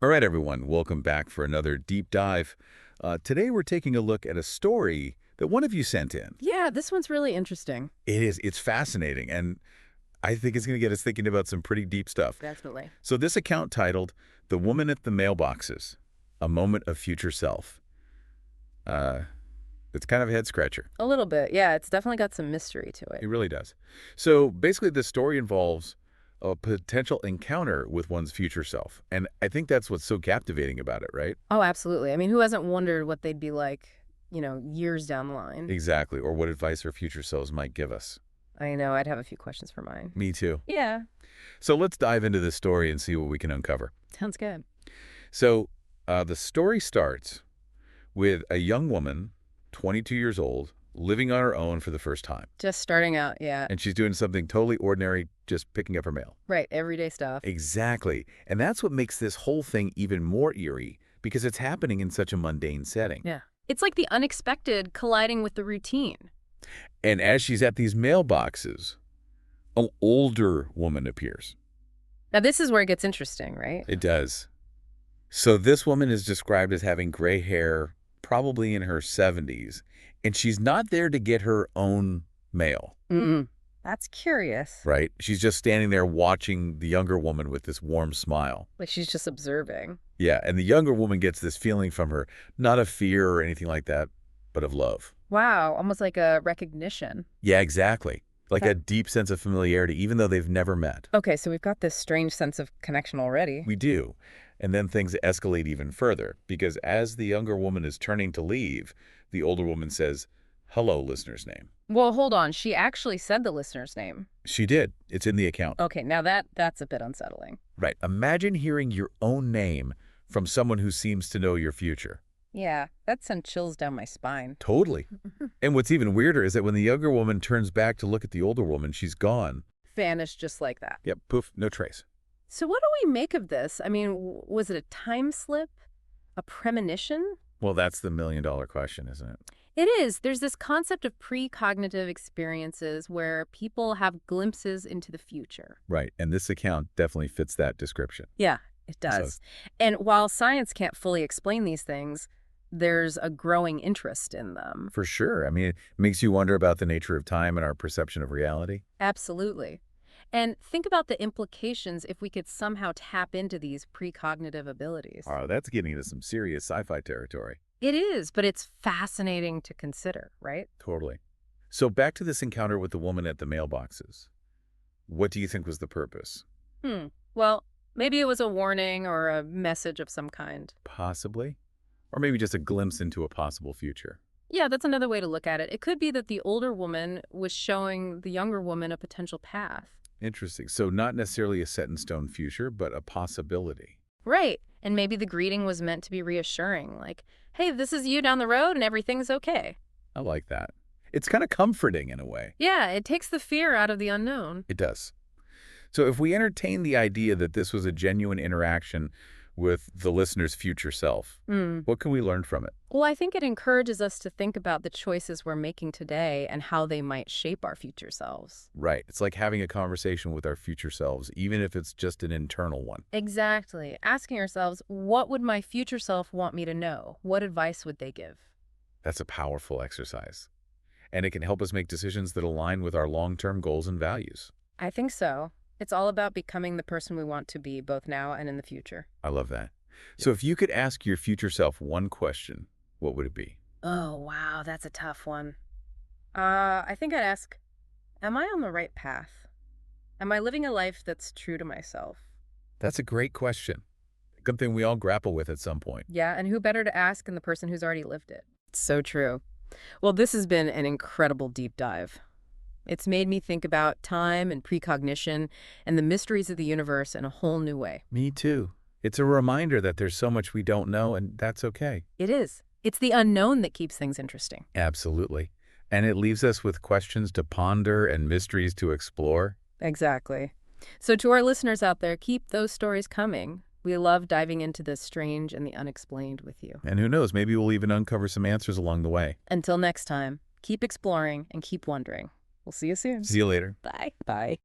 All right, everyone, welcome back for another deep dive. Today we're taking a look at a story that one of you sent in. Yeah, this one's really interesting. It's fascinating, and I think it's going to get us thinking about some pretty deep stuff. Definitely. So this account titled, The Woman at the Mailboxes, A Moment of Future Self. Uh, it's kind of a head-scratcher. A little bit. Yeah, it's definitely got some mystery to It it. really does. So basically, the story involves a potential encounter with one's future self, and I think that's what's so captivating about it, right? Oh, absolutely. I mean, who hasn't wondered what they'd be like, years down the line? Exactly, or what advice our future selves might give us. I know, I'd have a few questions for mine. Me too. Yeah, So let's dive into this story and see what we can uncover. sounds good. So the story starts with a young woman, 22 years old, living on her own for the first time. Just starting out, yeah. And she's doing something totally ordinary, just picking up her mail. Right, everyday stuff. Exactly. And that's what makes this whole thing even more eerie, because it's happening in such a mundane setting. Yeah. It's like the unexpected colliding with the routine. And as she's at these mailboxes, an older woman appears. Now, this is where it gets interesting, right? It does. So this woman is described as having gray hair, probably in her 70s, and she's not there to get her own mail, Mm-mm. That's curious. right? She's just standing there watching the younger woman with this warm smile. Like she's just observing. Yeah, and the younger woman gets this feeling from her, not of fear or anything like that, but of love. Wow, almost like a recognition. Yeah, exactly. Like That- a deep sense of familiarity, even though they've never met. Okay, so we've got this strange sense of connection already. We do. And then things escalate even further, because as the younger woman is turning to leave, the older woman says, "Hello, listener's name." Well, hold on. She actually said the listener's name. She did. It's in the account. Okay, now that's a bit unsettling. Right. Imagine hearing your own name from someone who seems to know your future. Yeah, that sent chills down my spine. Totally. And what's even weirder is that when the younger woman turns back to look at the older woman, she's gone. Vanished just like that. Yep, poof, no trace. So what do we make of this? I mean, was it a time slip? A premonition? Well, that's the million-dollar question, isn't it? It is. There's this concept of precognitive experiences where people have glimpses into the future. Right. And this account definitely fits that description. Yeah, it does. And while science can't fully explain these things, there's a growing interest in them. For sure. I mean, it makes you wonder about the nature of time and our perception of reality. Absolutely. And think about the implications if we could somehow tap into these precognitive abilities. Oh, that's getting into some serious sci-fi territory. It is, but it's fascinating to consider, right? Totally. So back to this encounter with the woman at the mailboxes. What do you think was the purpose? Well, maybe it was a warning or a message of some kind. Possibly. Or maybe just a glimpse into a possible future. Yeah, that's another way to look at it. It could be that the older woman was showing the younger woman a potential path. Interesting. So not necessarily a set-in-stone future, but a possibility. Right. And maybe the greeting was meant to be reassuring, like, hey, this is you down the road and everything's okay. I like that. It's kind of comforting in a way. Yeah, it takes the fear out of the unknown. It does. So if we entertain the idea that this was a genuine interaction with the listener's future self, what can we learn from it? Well, I think it encourages us to think about the choices we're making today and how they might shape our future selves. Right. It's like having a conversation with our future selves, even if it's just an internal one. Exactly. Asking ourselves, what would my future self want me to know? What advice would they give? That's a powerful exercise. And it can help us make decisions that align with our long-term goals and values. I think so. It's all about becoming the person we want to be, both now and in the future. I love that. So if you could ask your future self one question, what would it be? Oh, wow, that's a tough one. I think I'd ask, am I on the right path? Am I living a life that's true to myself? That's a great question. Something we all grapple with at some point. Yeah, and who better to ask than the person who's already lived it? So true. Well, this has been an incredible deep dive. It's made me think about time and precognition and the mysteries of the universe in a whole new way. Me too. It's a reminder that there's so much we don't know, and that's okay. It is. It's the unknown that keeps things interesting. Absolutely. And it leaves us with questions to ponder and mysteries to explore. Exactly. So to our listeners out there, keep those stories coming. We love diving into the strange and the unexplained with you. And who knows, maybe we'll even uncover some answers along the way. Until next time, keep exploring and keep wondering. We'll see you soon. See you later. Bye. Bye.